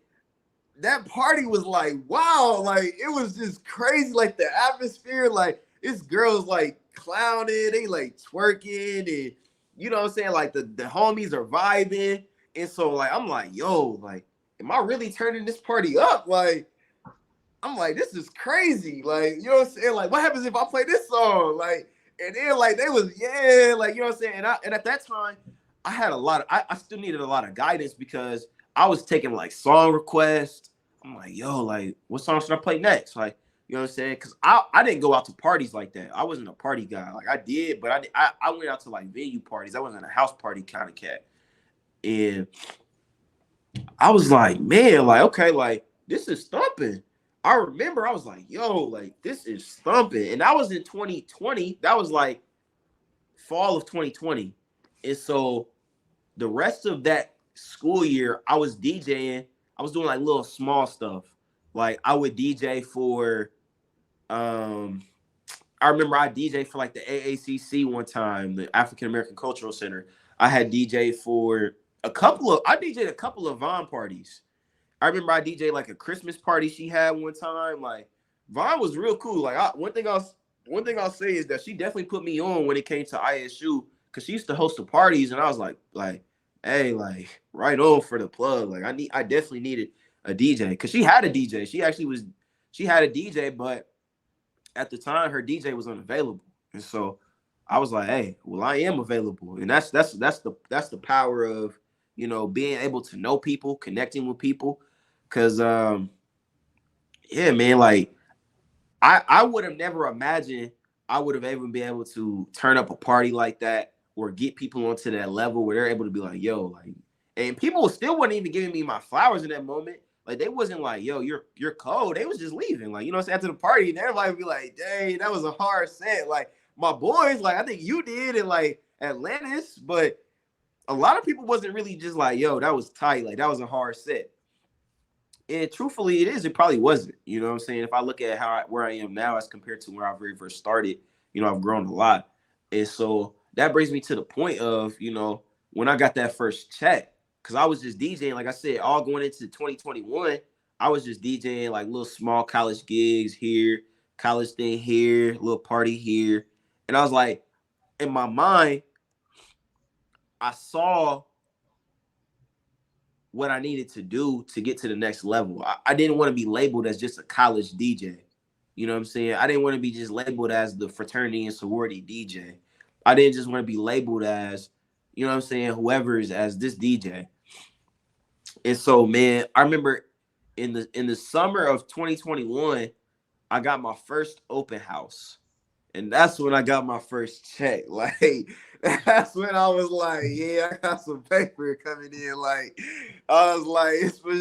that party was like wow, like it was just crazy, like the atmosphere, like this girls like clowning, they like twerking, and you know what I'm saying, like the homies are vibing, and so like I'm like, yo, like, am I really turning this party up? Like I'm like, this is crazy. Like, you know what I'm saying? Like, what happens if I play this song? Like, and then like they was, yeah, like, you know what I'm saying? And at that time, I had a lot of I still needed a lot of guidance because I was taking like song requests. I'm like, yo, like, what song should I play next? Like, you know what I'm saying? Because I didn't go out to parties like that. I wasn't a party guy. Like I did, but I went out to like venue parties. I wasn't a house party kind of cat. And I was like, man, like, okay, like this is thumping. I remember I was like, yo, like this is thumping. And that was in 2020. That was like fall of 2020. And so the rest of that school year, I was DJing. I was doing like little small stuff. Like I would DJ for um I remember I DJ for like the AACC one time, the African American Cultural Center. I had DJ for I DJed a couple of Vaughn parties. I remember I DJ like a Christmas party she had one time. Like Vaughn was real cool. Like one thing I'll say is that she definitely put me on when it came to ISU because she used to host the parties, and I was like, hey, like right on for the plug. Like I definitely needed a DJ because she had a DJ. She had a DJ, but at the time her DJ was unavailable, and so I was like, hey, well, I am available, and that's the power of being able to know people, connecting with people, because yeah, man, like I would have never imagined I would have even been able to turn up a party like that or get people onto that level where they're able to be like, yo, like, and people still weren't even giving me my flowers in that moment. Like they wasn't like, yo, you're cold. They was just leaving. Like, what I'm saying, after the party, and everybody would be like, dang, that was a hard set. Like my boys, like I think you did in like Atlantis, but a lot of people wasn't really just like, yo, that was tight. Like that was a hard set. And truthfully, it is. It probably wasn't. You know what I'm saying? If I look at where I am now as compared to where I very first started, I've grown a lot. And so that brings me to the point of, when I got that first check, because I was just DJing, like I said, all going into 2021, I was just DJing like little small college gigs here, college thing here, little party here. And I was like, in my mind, I saw what I needed to do to get to the next level. I didn't want to be labeled as just a college DJ. You know what I'm saying? I didn't want to be just labeled as the fraternity and sorority DJ. I didn't just want to be labeled as, what I'm saying, whoever's as this DJ. And so, man, I remember in the summer of 2021, I got my first open house. And that's when I got my first check. Like, that's when I was like, yeah, I got some paper coming in. Like, I was like, it's for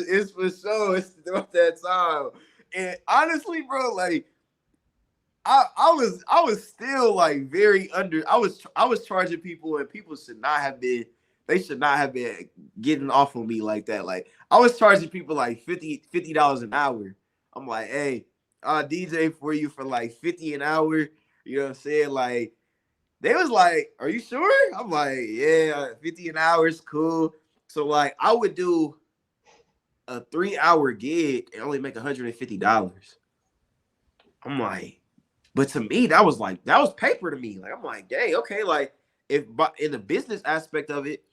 sure. It's about that time. And honestly, bro, like, I was still like very under. I was charging people, and people should not have been. They should not have been getting off on me like that. Like I was charging people like $50 an hour. I'm like, hey, I'll DJ for you for like 50 an hour. You know what I'm saying? Like they was like, are you sure? I'm like, yeah, 50 an hour is cool. So like I would do a 3-hour gig and only make $150. I'm like, but to me, that was like that was paper to me. Like I'm like, dang, okay, like if but in the business aspect of it,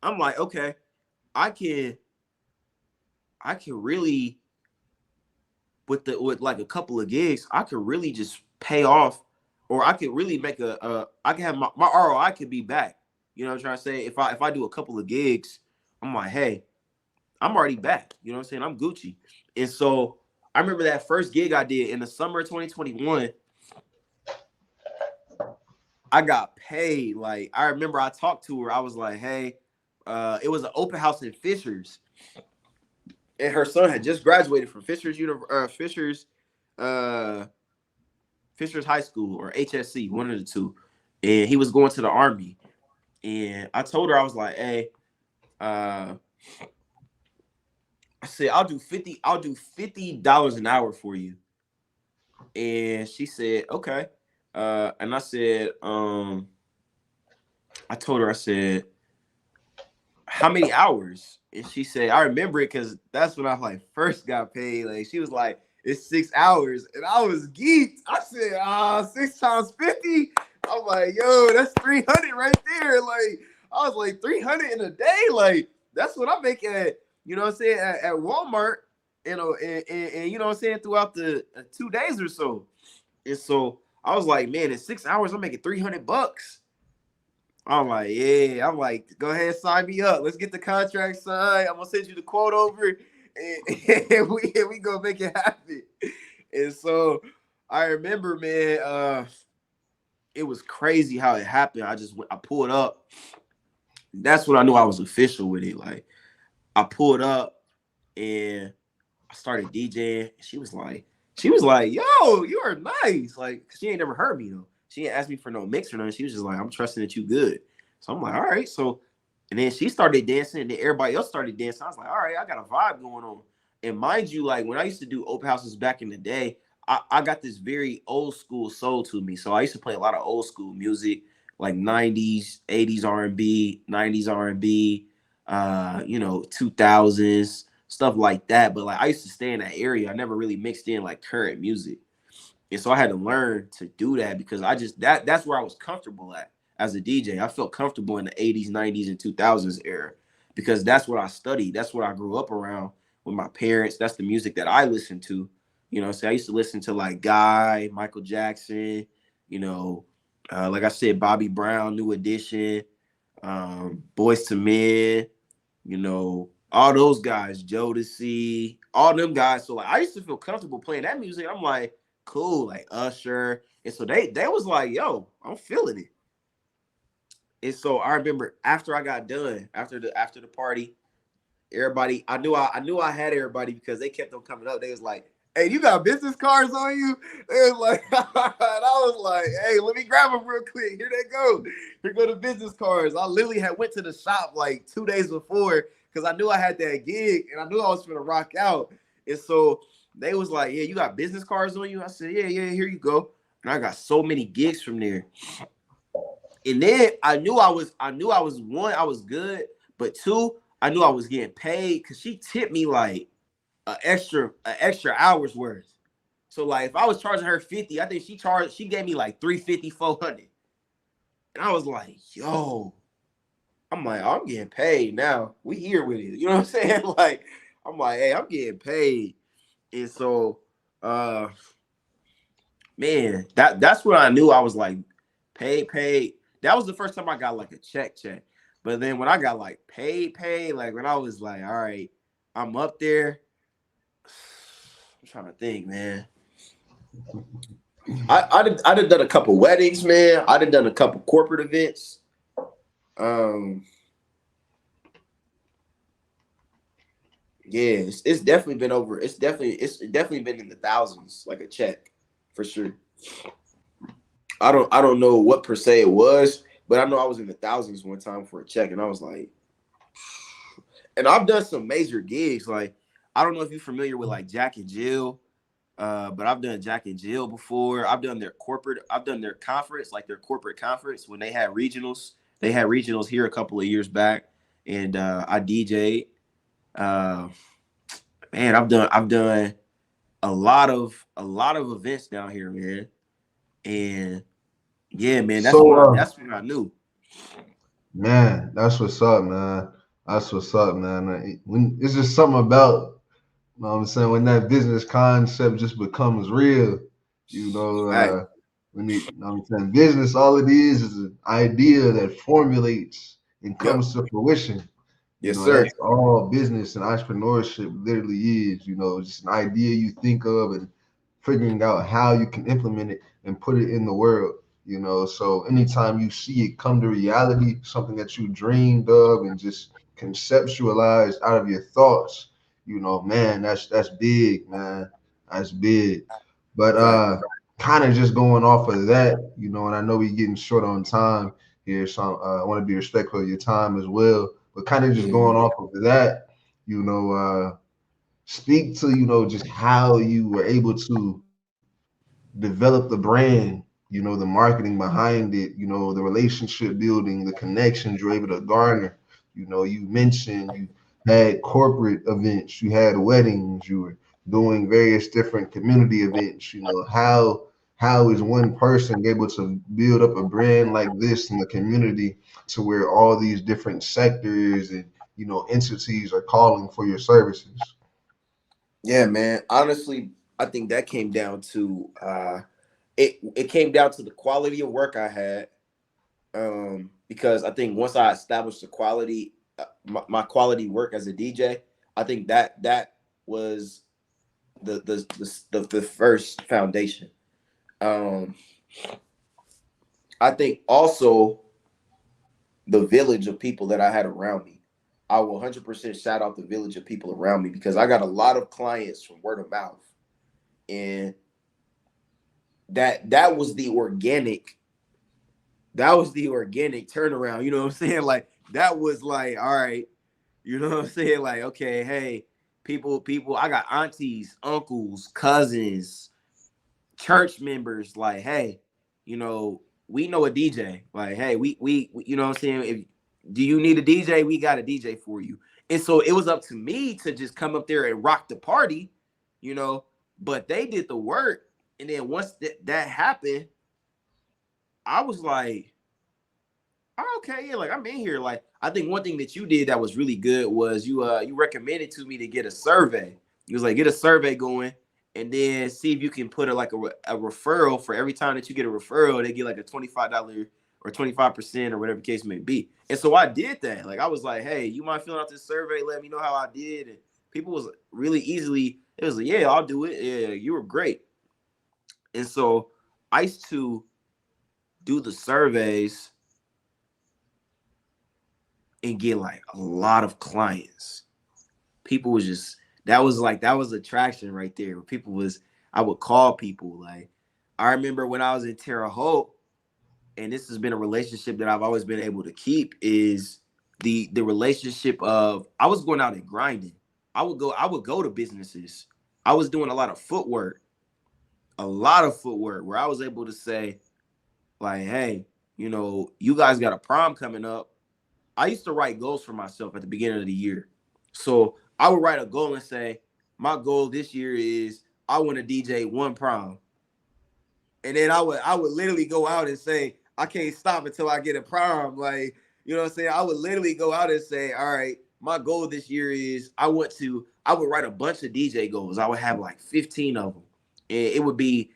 I'm like, okay, I can I can really with like a couple of gigs, I could really just pay off, or I could really make I can have my ROI could be back. You know what I'm trying to say? If I do a couple of gigs, I'm like, hey, I'm already back. You know what I'm saying? I'm Gucci. And so I remember that first gig I did in the summer of 2021. I got paid. Like I remember I talked to her. I was like, hey, it was an open house in Fishers. And her son had just graduated from uh, Fishers High School or HSC, one of the two. And he was going to the Army. And I told her, I was like, hey, uh, I said, I'll do $50 an hour for you. And she said, okay. And I said, I told her, I said, how many hours? And she said, I remember it because that's when I like first got paid. Like she was like, it's 6 hours. And I was geeked. I said, 6 times 50. I'm like, yo, that's 300 right there. Like, I was like, 300 in a day. Like, that's what I make at, what I'm saying, at Walmart, and you know what I'm saying, throughout the 2 days or so. And so I was like, man, in 6 hours, I'm making $300. I'm like, yeah. I'm like, go ahead, sign me up. Let's get the contract signed. I'm gonna send you the quote over, and we gonna make it happen. And so I remember, man, it was crazy how it happened. I pulled up. That's when I knew I was official with it. Like I pulled up and I started DJing. She was like, yo, you are nice. Like she ain't never heard me though. She didn't ask me for no mix or nothing. She was just like, I'm trusting that you good. So I'm like, all right. So, and then she started dancing, and then everybody else started dancing. I was like, all right, I got a vibe going on. And mind you, like when I used to do open houses back in the day, I got this very old school soul to me. So I used to play a lot of old school music, like 90s, 80s R&B, 90s R&B, 2000s, stuff like that. But like I used to stay in that area. I never really mixed in like current music. And so I had to learn to do that because that's where I was comfortable at as a DJ. I felt comfortable in the 80s, 90s, and 2000s era because that's what I studied. That's what I grew up around with my parents. That's the music that I listened to. So I used to listen to like Guy, Michael Jackson, you know, Like I said, Bobby Brown, New Edition, Boys to Men, you know, all those guys, Jodeci, all them guys. So like I used to feel comfortable playing that music. I'm like, cool, like Usher. And so they was like, yo, I'm feeling it. And so I remember after I got done, after the party, everybody, I knew I had everybody because they kept on coming up. They was like, "Hey, you got business cards on you?" They was like, and I was like, "Hey, let me grab them real quick. Here they go. Here go the business cards." I literally had went to the shop like 2 days before because I knew I had that gig and I knew I was gonna rock out. And so they was like, "Yeah, you got business cards on you?" I said, "Yeah, yeah. Here you go." And I got so many gigs from there. And then I knew I was one, I was good, but two, I knew I was getting paid because she tipped me like an extra hour's worth. So like if I was charging her 50, I think she gave me like 350, 400. And I was like, yo, I'm like, oh, I'm getting paid now. We here with it. You know what I'm saying? Like, I'm like, hey, I'm getting paid. And so man, that's when I knew I was like paid. That was the first time I got like a check. But then when I got like paid, like when I was like, all right, I'm up there. I'm trying to think, man. I did done a couple weddings, man. I did done a couple corporate events. Um, yeah, it's definitely been over. It's definitely been in the thousands, like a check, for sure. I don't know what per se it was, but I know I was in the thousands one time for a check, and I was like, and I've done some major gigs. Like I don't know if you're familiar with like Jack and Jill, but I've done Jack and Jill before. I've done their conference, like their corporate conference when they had regionals. They had regionals here a couple of years back, and I DJ'd. Uh, man, I've done a lot of events down here, man, and yeah, man, that's So, when I knew. man, that's what's up, man. That's what's up, man. When it's just something about, you know what I'm saying, when that business concept just becomes real, you know, Right. when it, you know what I'm saying, business, all it is an idea that formulates and Yep. comes to fruition. You Yes, know, sir. that's all business and entrepreneurship literally is, you know, just an idea you think of and figuring out how you can implement it and put it in the world, you know. So anytime you see it come to reality, something that you dreamed of and just conceptualized out of your thoughts, you know, man, that's big, man. That's big. But Right. kind of just going off of that, you know, and I know we're getting short on time here, so I want to be respectful of your time as well. But kind of just Mhm. going off of that, you know, speak to, you know, just how you were able to develop the brand, you know, the marketing behind it, you know, the relationship building, the connections you're able to garner. You know, you mentioned you had corporate events, you had weddings, you were doing various different community events. You know, how is one person able to build up a brand like this in the community to where all these different sectors and, you know, entities are calling for your services? Yeah, man. Honestly, I think that came down to it came down to the quality of work I had. Because I think once I established the quality, my quality work as a DJ, I think that was the first foundation. Um, I think also the village of people that I had around me. I will 100% shout out the village of people around me because I got a lot of clients from word of mouth, and that was the organic turnaround. You know what I'm saying? Like that was like, all right, you know what I'm saying? Like, okay, hey, people, I got aunties, uncles, cousins, church members, like, hey, we know a DJ. Like, hey, we you know what I'm saying? If do you need a DJ? We got a DJ for you. And so it was up to me to just come up there and rock the party, you know, but they did the work. And then once that happened, I was like, oh, okay, yeah, like I'm in here. Like I think one thing that you did that was really good was you recommended to me to get a survey. You was like, get a survey going, and then see if you can put a referral. For every time that you get a referral, they get like a $25 or 25% or whatever the case may be. And so I did that. Like I was like, hey, you mind filling out this survey? Let me know how I did. And people was really easily, it was like, yeah, I'll do it. Yeah, you were great. And so I used to do the surveys and get like a lot of clients. People was just, that was attraction right there. People was, I would call people. Like I remember when I was in Terre Haute, and this has been a relationship that I've always been able to keep, is the relationship of, I was going out and grinding. I would go to businesses. I was doing a lot of footwork where I was able to say, like, hey, you guys got a prom coming up. I used to write goals for myself at the beginning of the year. So I would write a goal and say, my goal this year is I want to DJ one prom. And then I would literally go out and say, I can't stop until I get a prom. Like, you know what I'm saying? I would literally go out and say, all right, my goal this year is I would write a bunch of DJ goals. I would have like 15 of them. And it would be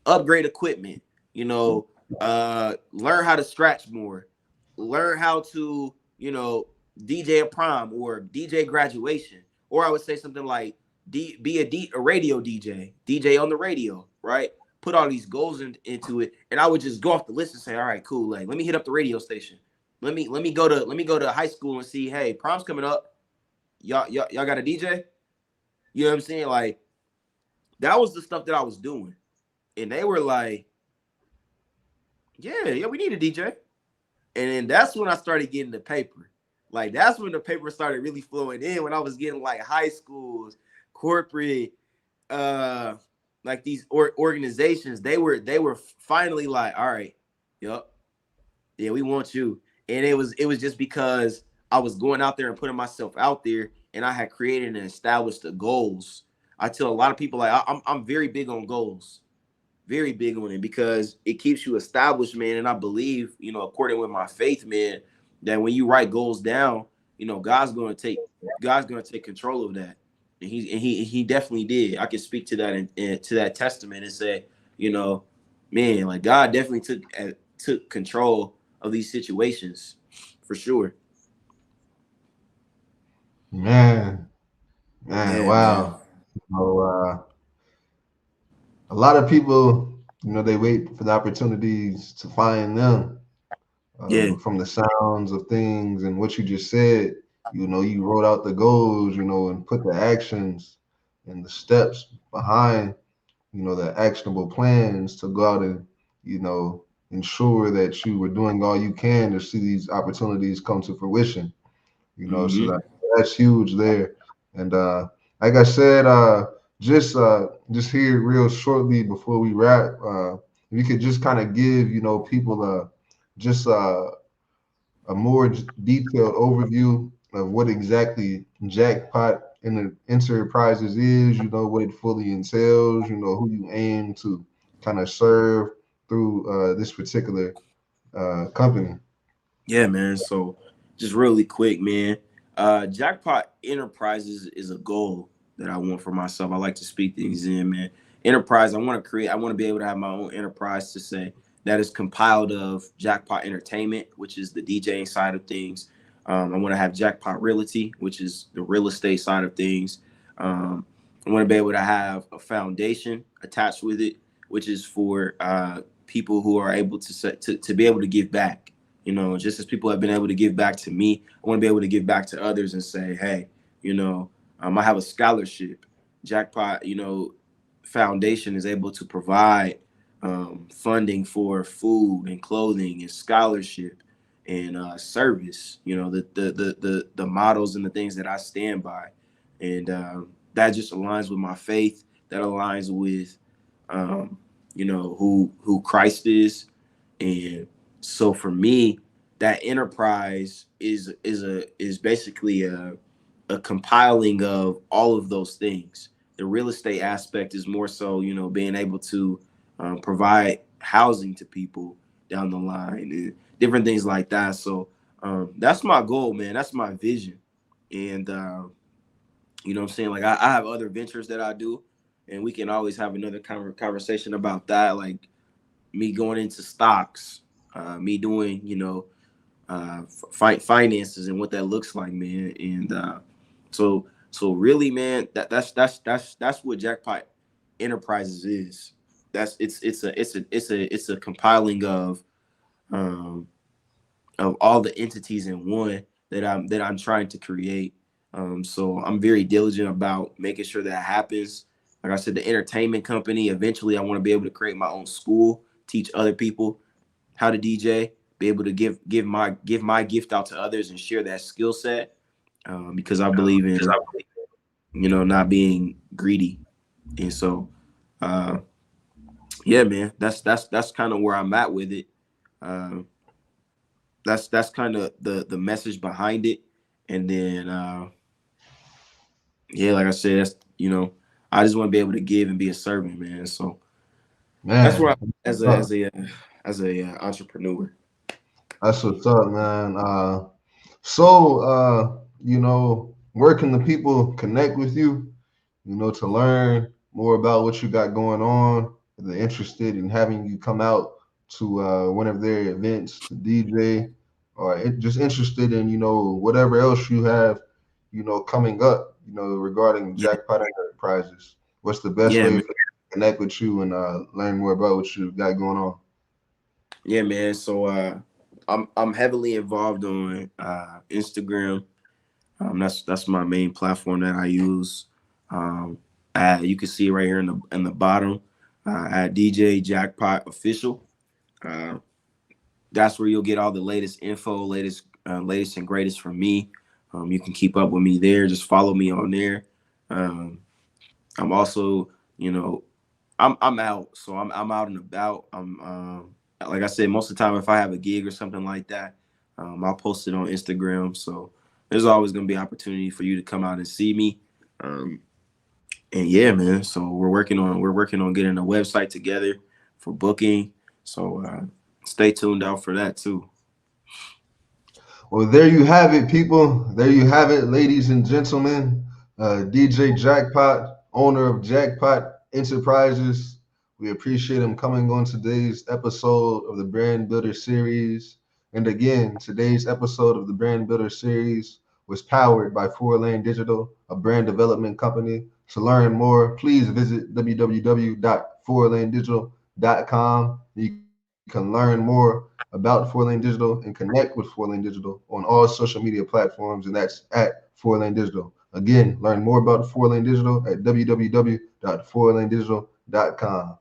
upgrade equipment, learn how to scratch more, learn how to, DJ a prom or DJ graduation. Or I would say something like be a radio DJ on the radio, right? Put all these goals into it, and I would just go off the list and say, all right, cool. Like, let me hit up the radio station. Let me go to high school and see, hey, prom's coming up. Y'all got a DJ? You know what I'm saying? Like, that was the stuff that I was doing. And they were like, yeah, we need a DJ. And then that's when I started getting the paper. Like, that's when the paper started really flowing in, when I was getting like high schools, corporate, like these organizations. They were finally like, all right, yep, yeah, we want you. And it was just because I was going out there and putting myself out there, and I had created and established the goals. I tell a lot of people, like, I'm very big on goals, very big on it, because it keeps you established, man. And I believe, according with my faith, man, that when you write goals down, God's gonna take control of that. And he definitely did. I can speak to that and to that testament and say, you know, man, like God definitely took control of these situations for sure. Man, man, Yeah, man. wow. So, a lot of people, they wait for the opportunities to find them. Yeah. But from the sounds of things and what you just said, you wrote out the goals, and put the actions and the steps behind, the actionable plans to go out and, ensure that you were doing all you can to see these opportunities come to fruition. So Mm-hmm. that's huge there. And like I said, just here real shortly before we wrap, if you could just kind of give, people just a more detailed overview of what exactly Jackpot Enterprises is, what it fully entails, who you aim to kind of serve through this particular company. Yeah, man. So just really quick, man. Jackpot Enterprises is a goal that I want for myself. I like to speak things in, man. Enterprise, I want to be able to have my own enterprise, to say that is compiled of Jackpot Entertainment, which is the DJing side of things. I want to have Jackpot Realty, which is the real estate side of things. I want to be able to have a foundation attached with it, which is for people who are able to be able to give back. Just as people have been able to give back to me, I want to be able to give back to others and say, hey, I have a scholarship. Jackpot, Foundation is able to provide funding for food and clothing and scholarship and service. The models and the things that I stand by, and that just aligns with my faith. That aligns with, who Christ is. And so for me, that enterprise is basically a compiling of all of those things. The real estate aspect is more so, being able to provide housing to people down the line and different things like that. So that's my goal, man. That's my vision. And you know what I'm saying? Like I have other ventures that I do. and we can always have another conversation about that, like me going into stocks, me doing, finances and what that looks like, man. And so really, man, that's what Jackpot Enterprises is. That's it's a compiling um of all the entities in one that I'm trying to create. So I'm very diligent about making sure that happens. Like I said, the entertainment company. Eventually, I want to be able to create my own school, teach other people how to DJ, be able to give my gift out to others and share that skill set. Because I believe in not being greedy, and so uh, yeah, man, that's kind of where I'm at with it. Um, that's kind of the message behind it, and then yeah, like I said, I just want to be able to give and be a servant, man. So that's where Man, I'm as a entrepreneur. that's what's up, man. Where can the people connect with you? To learn more about what you got going on. If they're interested in having you come out to one of their events to DJ, or just interested in, whatever else you have, coming up, regarding Yeah, Jackpot Enterprises. What's the best yeah, way man. for you to connect with you and learn more about what you got going on? Yeah, man. So I'm heavily involved on Instagram. That's my main platform that I use. Um, you can see right here in the bottom at DJ Jackpot Official. Uh, that's where you'll get all the latest info, latest and greatest from me. You can keep up with me there. Just follow me on there. Um, I'm also, I'm out, so I'm out and about. Like I said, most of the time, if I have a gig or something like that, I'll post it on Instagram. So there's always gonna be opportunity for you to come out and see me. Um, and yeah, man. So we're working on getting a website together for booking. So stay tuned out for that too. Well, there you have it, people. There you have it, ladies and gentlemen. DJ Jackpot, owner of Jackpot Enterprises. We appreciate him coming on today's episode of the Brand Builder Series. And again, today's episode of the Brand Builder Series was powered by 4 Lane Digital, a brand development company. To learn more, please visit www.4lanedigital.com. You can learn more about 4 Lane Digital and connect with 4 Lane Digital on all social media platforms, and that's at 4 Lane Digital. Again, learn more about 4 Lane Digital at www.4lanedigital.com.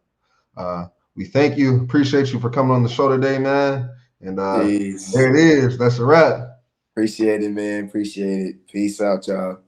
Uh, we thank you, appreciate you for coming on the show today, man. And Peace. there it is. That's a wrap. Appreciate it, man. Appreciate it. Peace out, y'all.